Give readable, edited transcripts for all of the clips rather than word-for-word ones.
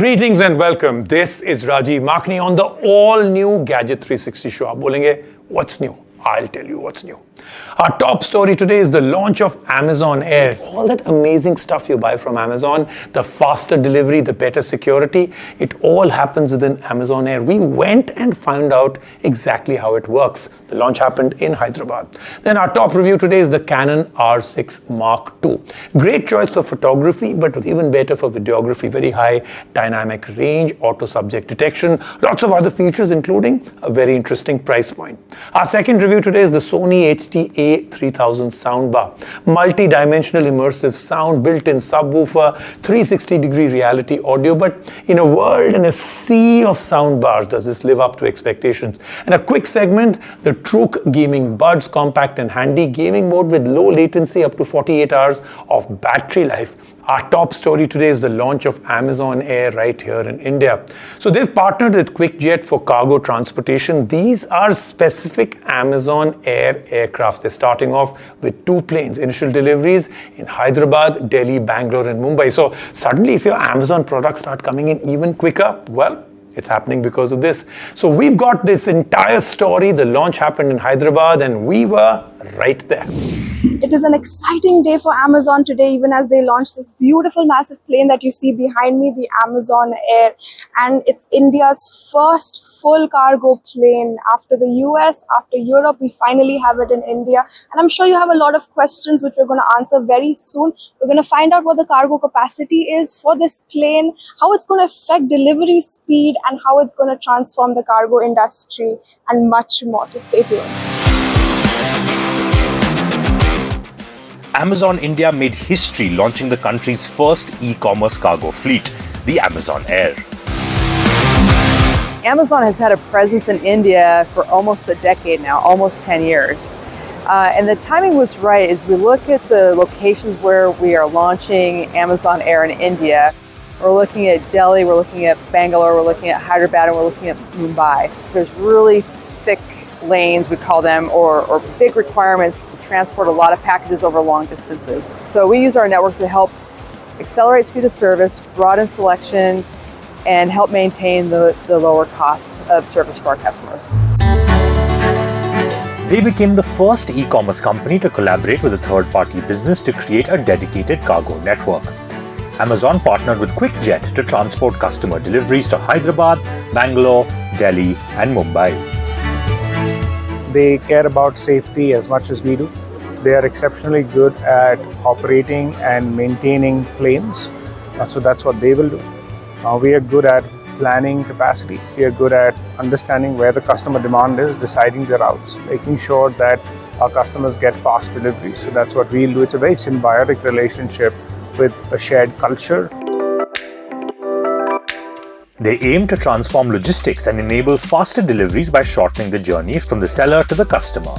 Greetings and welcome. This is Rajiv Makhni on the all-new Gadget 360 show. आप बोलेंगे, what's new? I'll tell you what's new. Our top story today is the launch of Amazon Air. All that amazing stuff you buy from Amazon, the faster delivery, the better security, it all happens within Amazon Air. We went and found out exactly how it works. The launch happened in Hyderabad. Then our top review today is the Canon R6 Mark II. Great choice for photography, but even better for videography. Very high dynamic range, auto subject detection, lots of other features, including a very interesting price point. Our second review today is the Sony A3000 soundbar. Multi-dimensional immersive sound, built-in subwoofer, 360-degree reality audio, but in a world and a sea of soundbars, does this live up to expectations? And a quick segment, the Truke gaming buds, compact and handy, gaming mode with low latency up to 48 hours of battery life. Our top story today is the launch of Amazon Air right here in India. So they've partnered with QuickJet for cargo transportation. These are specific Amazon Air aircraft. They're starting off with 2 planes, initial deliveries in Hyderabad, Delhi, Bangalore, and Mumbai. So suddenly, if your Amazon products start coming in even quicker, well, it's happening because of this. So we've got this entire story. The launch happened in Hyderabad and we were right there. It is an exciting day for Amazon today, even as they launch this beautiful massive plane that you see behind me, the Amazon Air. And it's India's first full cargo plane. After the US, after Europe, we finally have it in India. And I'm sure you have a lot of questions which we're going to answer very soon. We're going to find out what the cargo capacity is for this plane, how it's going to affect delivery speed, and how it's going to transform the cargo industry, and much more. So stay tuned. Amazon India made history launching the country's first e-commerce cargo fleet, the Amazon Air. Amazon has had a presence in India for almost a decade now, almost 10 years. And the timing was right as we look at the locations where we are launching Amazon Air in India. We're looking at Delhi, we're looking at Bangalore, we're looking at Hyderabad, and we're looking at Mumbai. So there's really thick lanes, we call them, or big requirements to transport a lot of packages over long distances. So we use our network to help accelerate speed of service, broaden selection, and help maintain the lower costs of service for our customers. They became the first e-commerce company to collaborate with a third-party business to create a dedicated cargo network. Amazon partnered with QuickJet to transport customer deliveries to Hyderabad, Bangalore, Delhi, and Mumbai. They care about safety as much as we do. They are exceptionally good at operating and maintaining planes. So that's what they will do. We are good at planning capacity. We are good at understanding where the customer demand is, deciding the routes, making sure that our customers get fast deliveries. So that's what we'll do. It's a very symbiotic relationship with a shared culture. They aim to transform logistics and enable faster deliveries by shortening the journey from the seller to the customer.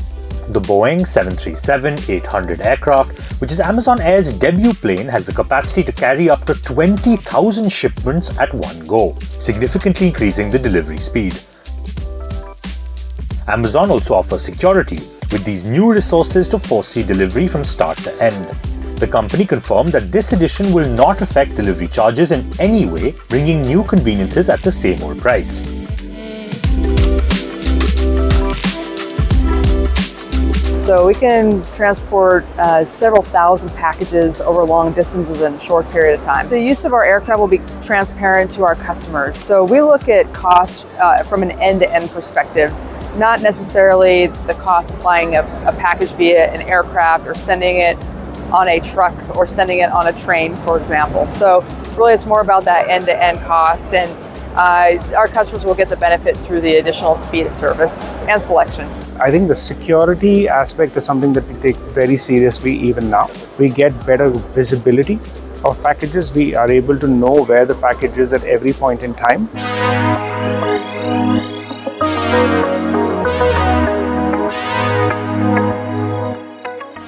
The Boeing 737-800 aircraft, which is Amazon Air's debut plane, has the capacity to carry up to 20,000 shipments at one go, significantly increasing the delivery speed. Amazon also offers security with these new resources to foresee delivery from start to end. The company confirmed that this addition will not affect delivery charges in any way, bringing new conveniences at the same old price. So we can transport several thousand packages over long distances in a short period of time. The use of our aircraft will be transparent to our customers. So we look at costs from an end-to-end perspective, not necessarily the cost of flying a package via an aircraft or sending it on a truck or sending it on a train, for example. So really it's more about that end-to-end costs, and our customers will get the benefit through the additional speed of service and selection. I think the security aspect is something that we take very seriously even now. We get better visibility of packages. We are able to know where the package is at every point in time.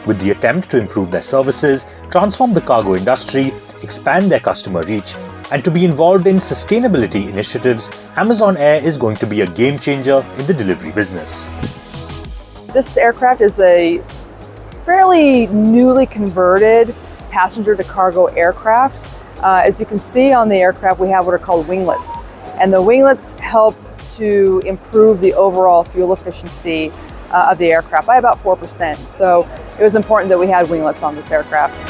With the attempt to improve their services, transform the cargo industry, expand their customer reach, and to be involved in sustainability initiatives, Amazon Air is going to be a game changer in the delivery business. This aircraft is a fairly newly converted passenger to cargo aircraft. As you can see on the aircraft, we have what are called winglets. And the winglets help to improve the overall fuel efficiency of the aircraft by about 4%. So it was important that we had winglets on this aircraft.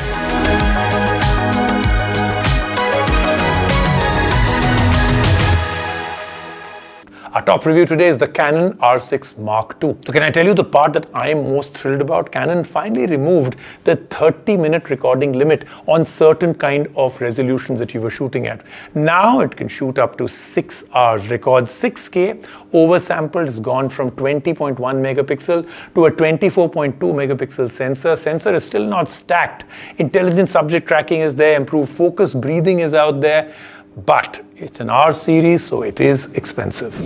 Our top review today is the Canon R6 Mark II. So can I tell you the part that I am most thrilled about? Canon finally removed the 30-minute recording limit on certain kind of resolutions that you were shooting at. Now it can shoot up to 6 hours, records 6K, oversampled, has gone from 20.1 megapixel to a 24.2 megapixel sensor. Sensor is still not stacked. Intelligent subject tracking is there, improved focus, breathing is out there. But it's an R series, so it is expensive.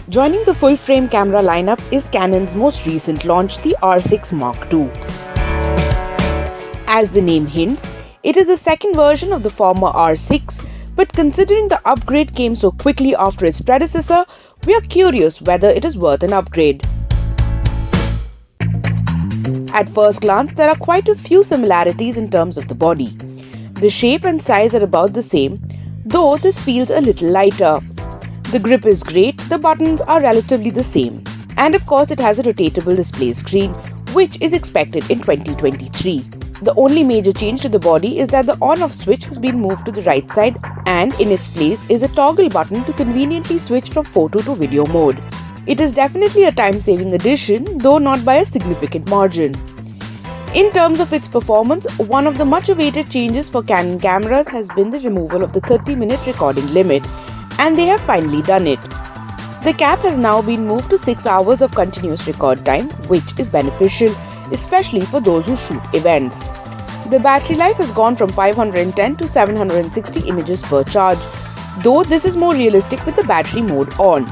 Joining the full-frame camera lineup is Canon's most recent launch, the R6 Mark II. As the name hints, it is the second version of the former R6, but considering the upgrade came so quickly after its predecessor, we are curious whether it is worth an upgrade. At first glance, there are quite a few similarities in terms of the body. The shape and size are about the same, though this feels a little lighter. The grip is great, the buttons are relatively the same. And of course it has a rotatable display screen, which is expected in 2023. The only major change to the body is that the on-off switch has been moved to the right side, and in its place is a toggle button to conveniently switch from photo to video mode. It is definitely a time-saving addition, though not by a significant margin. In terms of its performance, one of the much-awaited changes for Canon cameras has been the removal of the 30-minute recording limit, and they have finally done it. The cap has now been moved to 6 hours of continuous record time, which is beneficial, especially for those who shoot events. The battery life has gone from 510 to 760 images per charge, though this is more realistic with the battery mode on.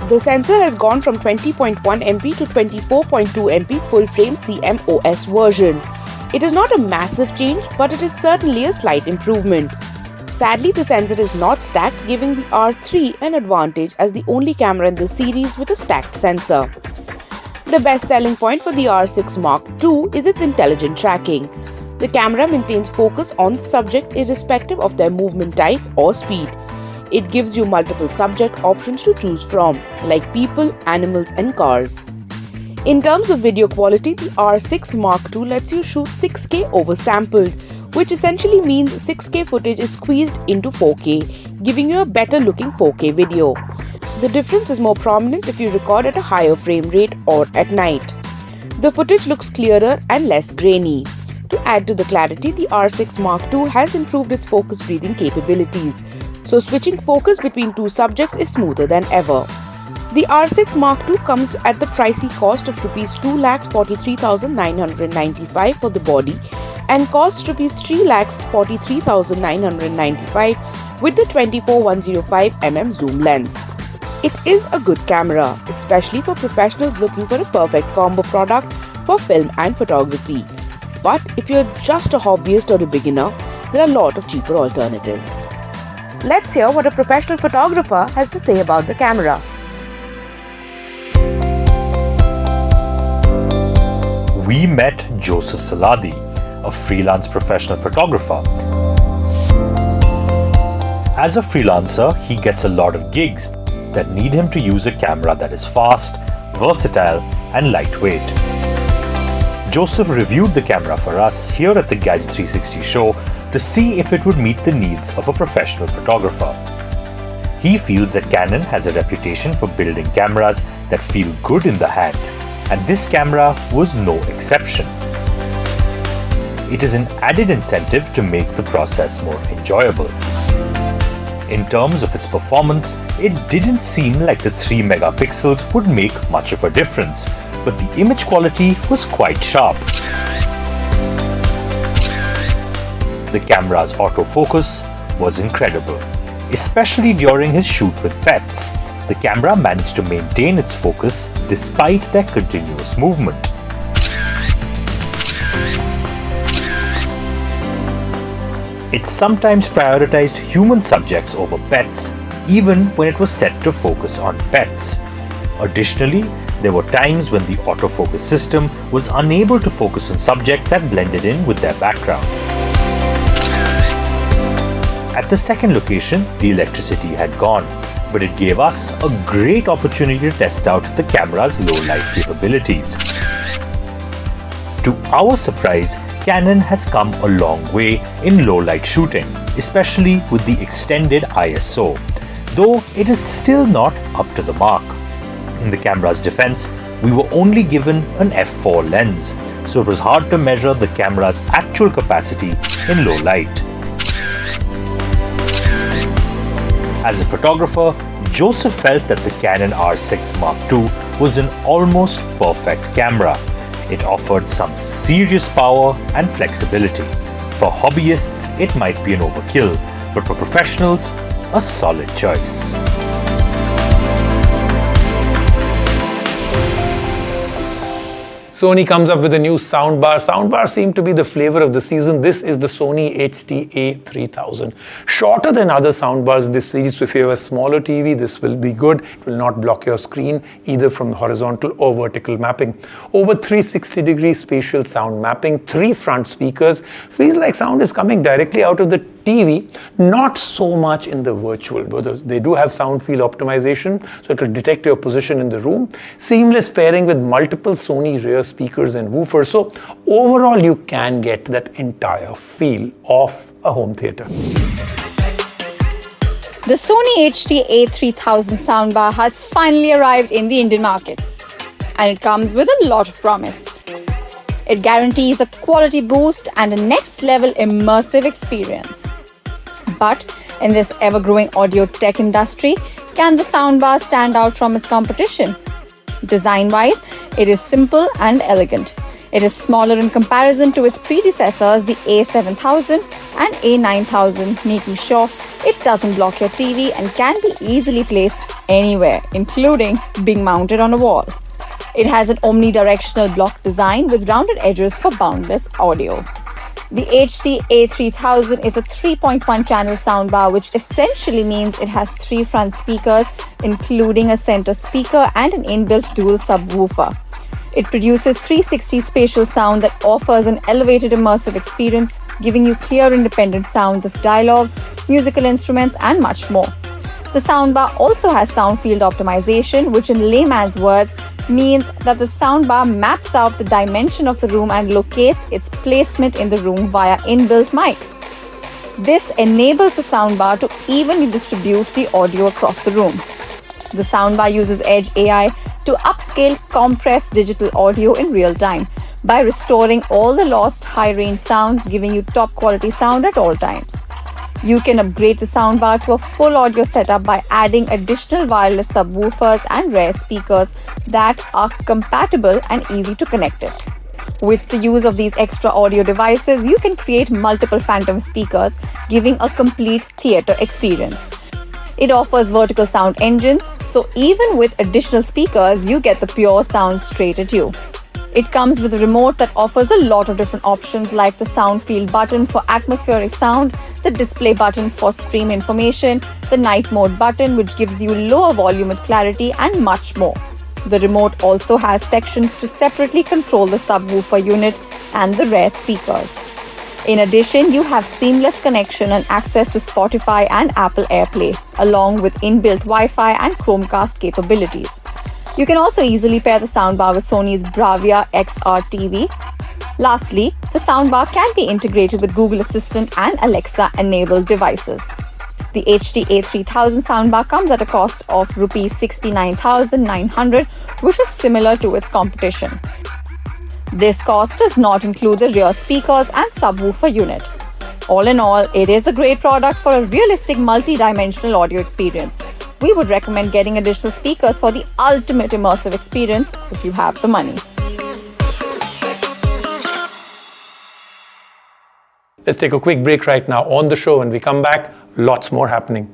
The sensor has gone from 20.1 MP to 24.2 MP full-frame CMOS version. It is not a massive change, but it is certainly a slight improvement. Sadly, the sensor is not stacked, giving the R3 an advantage as the only camera in the series with a stacked sensor. The best selling point for the R6 Mark II is its intelligent tracking. The camera maintains focus on the subject irrespective of their movement type or speed. It gives you multiple subject options to choose from, like people, animals, and cars. In terms of video quality, the R6 Mark II lets you shoot 6K oversampled, which essentially means 6K footage is squeezed into 4K, giving you a better looking 4K video. The difference is more prominent if you record at a higher frame rate or at night. The footage looks clearer and less grainy. To add to the clarity, the R6 Mark II has improved its focus breathing capabilities, so switching focus between two subjects is smoother than ever. The R6 Mark II comes at the pricey cost of Rs 2,43,995 for the body and costs Rs 3,43,995 with the 24-105mm zoom lens. It is a good camera, especially for professionals looking for a perfect combo product for film and photography. But if you're just a hobbyist or a beginner, there are a lot of cheaper alternatives. Let's hear what a professional photographer has to say about the camera. We met Joseph Saladi, a freelance professional photographer. As a freelancer, he gets a lot of gigs that need him to use a camera that is fast, versatile, and lightweight. Joseph reviewed the camera for us here at the Gadget 360 show to see if it would meet the needs of a professional photographer. He feels that Canon has a reputation for building cameras that feel good in the hand, and this camera was no exception. It is an added incentive to make the process more enjoyable. In terms of its performance, it didn't seem like the 3 megapixels would make much of a difference, but the image quality was quite sharp. The camera's autofocus was incredible, especially during his shoot with pets. The camera managed to maintain its focus despite their continuous movement. It sometimes prioritized human subjects over pets, even when it was set to focus on pets. Additionally, there were times when the autofocus system was unable to focus on subjects that blended in with their background. At the second location, the electricity had gone, but it gave us a great opportunity to test out the camera's low light capabilities. To our surprise, Canon has come a long way in low light shooting, especially with the extended ISO, though it is still not up to the mark. In the camera's defense, we were only given an f4 lens, so it was hard to measure the camera's actual capacity in low light. As a photographer, Joseph felt that the Canon R6 Mark II was an almost perfect camera. It offered some serious power and flexibility. For hobbyists, it might be an overkill, but for professionals, a solid choice. Sony comes up with a new soundbar. Soundbars seem to be the flavor of the season. This is the Sony HD-A3000. Shorter than other soundbars in this series, so if you have a smaller TV, this will be good. It will not block your screen either from horizontal or vertical mapping. Over 360-degree spatial sound mapping, 3 front speakers. Feels like sound is coming directly out of the TV, not so much in the virtual, but they do have sound field optimization, so it will detect your position in the room. Seamless pairing with multiple Sony rear speakers and woofers, so overall you can get that entire feel of a home theater. The Sony HD-A3000 soundbar has finally arrived in the Indian market, and it comes with a lot of promise. It guarantees a quality boost and a next-level immersive experience. But in this ever-growing audio tech industry, can the soundbar stand out from its competition? Design-wise, it is simple and elegant. It is smaller in comparison to its predecessors, the A7000 and A9000, making sure it doesn't block your TV and can be easily placed anywhere, including being mounted on a wall. It has an omnidirectional block design with rounded edges for boundless audio. The HD-A3000 is a 3.1 channel soundbar, which essentially means it has 3 front speakers, including a center speaker and an inbuilt dual subwoofer. It produces 360 spatial sound that offers an elevated immersive experience, giving you clear independent sounds of dialogue, musical instruments, and much more. The soundbar also has sound field optimization, which in layman's words means that the soundbar maps out the dimension of the room and locates its placement in the room via inbuilt mics. This enables the soundbar to evenly distribute the audio across the room. The soundbar uses Edge AI to upscale compressed digital audio in real time by restoring all the lost high-range sounds, giving you top-quality sound at all times. You can upgrade the soundbar to a full audio setup by adding additional wireless subwoofers and rear speakers that are compatible and easy to connect it. With the use of these extra audio devices, you can create multiple phantom speakers, giving a complete theater experience. It offers vertical sound engines, so even with additional speakers, you get the pure sound straight at you. It comes with a remote that offers a lot of different options, like the sound field button for atmospheric sound, the display button for stream information, the night mode button which gives you lower volume with clarity, and much more. The remote also has sections to separately control the subwoofer unit and the rear speakers. In addition, you have seamless connection and access to Spotify and Apple AirPlay, along with inbuilt Wi-Fi and Chromecast capabilities. You can also easily pair the soundbar with Sony's Bravia XR TV. Lastly, the soundbar can be integrated with Google Assistant and Alexa-enabled devices. The HD-A3000 soundbar comes at a cost of Rs 69,900, which is similar to its competition. This cost does not include the rear speakers and subwoofer unit. All in all, it is a great product for a realistic multi-dimensional audio experience. We would recommend getting additional speakers for the ultimate immersive experience if you have the money. Let's take a quick break right now on the show. When we come back, lots more happening.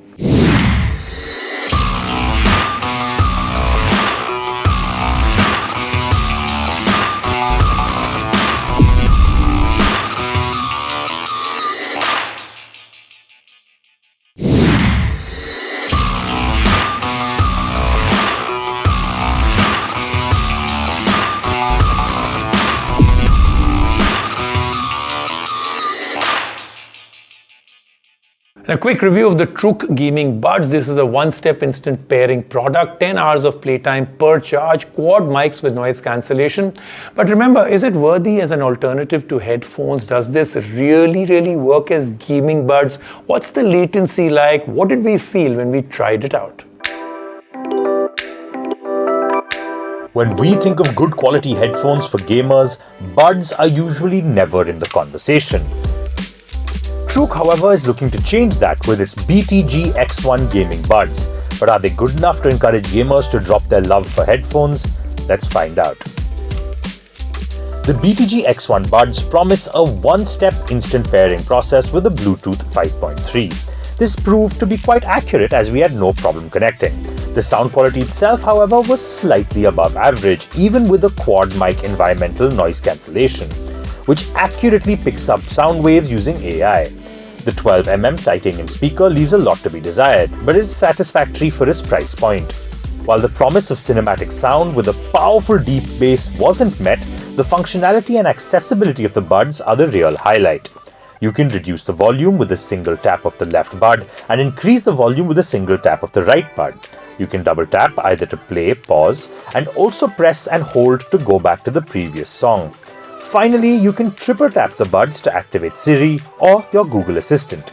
A quick review of the Truke gaming buds. This is a one-step instant pairing product, 10 hours of playtime per charge, quad mics with noise cancellation. But remember, is it worthy as an alternative to headphones? Does this really work as gaming buds? What's the latency like? What did we feel when we tried it out? When we think of good quality headphones for gamers, buds are usually never in the conversation. Truke, however, is looking to change that with its BG X1 gaming buds. But are they good enough to encourage gamers to drop their love for headphones? Let's find out. The BG X1 buds promise a one-step instant pairing process with a Bluetooth 5.3. This proved to be quite accurate as we had no problem connecting. The sound quality itself, however, was slightly above average, even with a quad mic environmental noise cancellation, which accurately picks up sound waves using AI. The 12mm titanium speaker leaves a lot to be desired, but is satisfactory for its price point. While the promise of cinematic sound with a powerful deep bass wasn't met, the functionality and accessibility of the buds are the real highlight. You can reduce the volume with a single tap of the left bud and increase the volume with a single tap of the right bud. You can double tap either to play, pause, and also press and hold to go back to the previous song. Finally, you can triple tap the buds to activate Siri or your Google Assistant.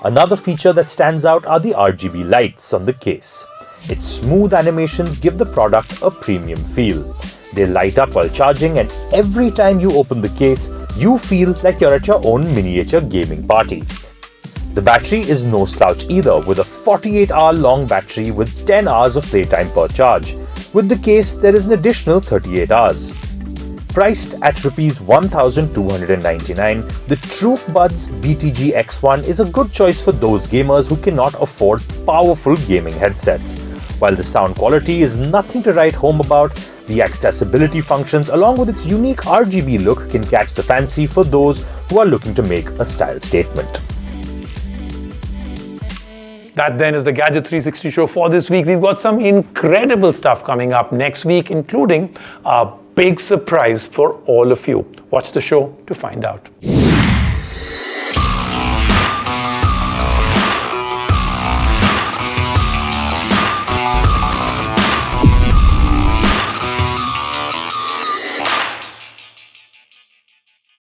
Another feature that stands out are the RGB lights on the case. Its smooth animations give the product a premium feel. They light up while charging, and every time you open the case, you feel like you're at your own miniature gaming party. The battery is no slouch either, with a 48-hour long battery with 10 hours of playtime per charge. With the case, there is an additional 38 hours. Priced at Rs 1,299, the Truke Buds BG X1 is a good choice for those gamers who cannot afford powerful gaming headsets. While the sound quality is nothing to write home about, the accessibility functions along with its unique RGB look can catch the fancy for those who are looking to make a style statement. That then is the Gadget 360 show for this week. We've got some incredible stuff coming up next week, including a big surprise for all of you. Watch the show to find out.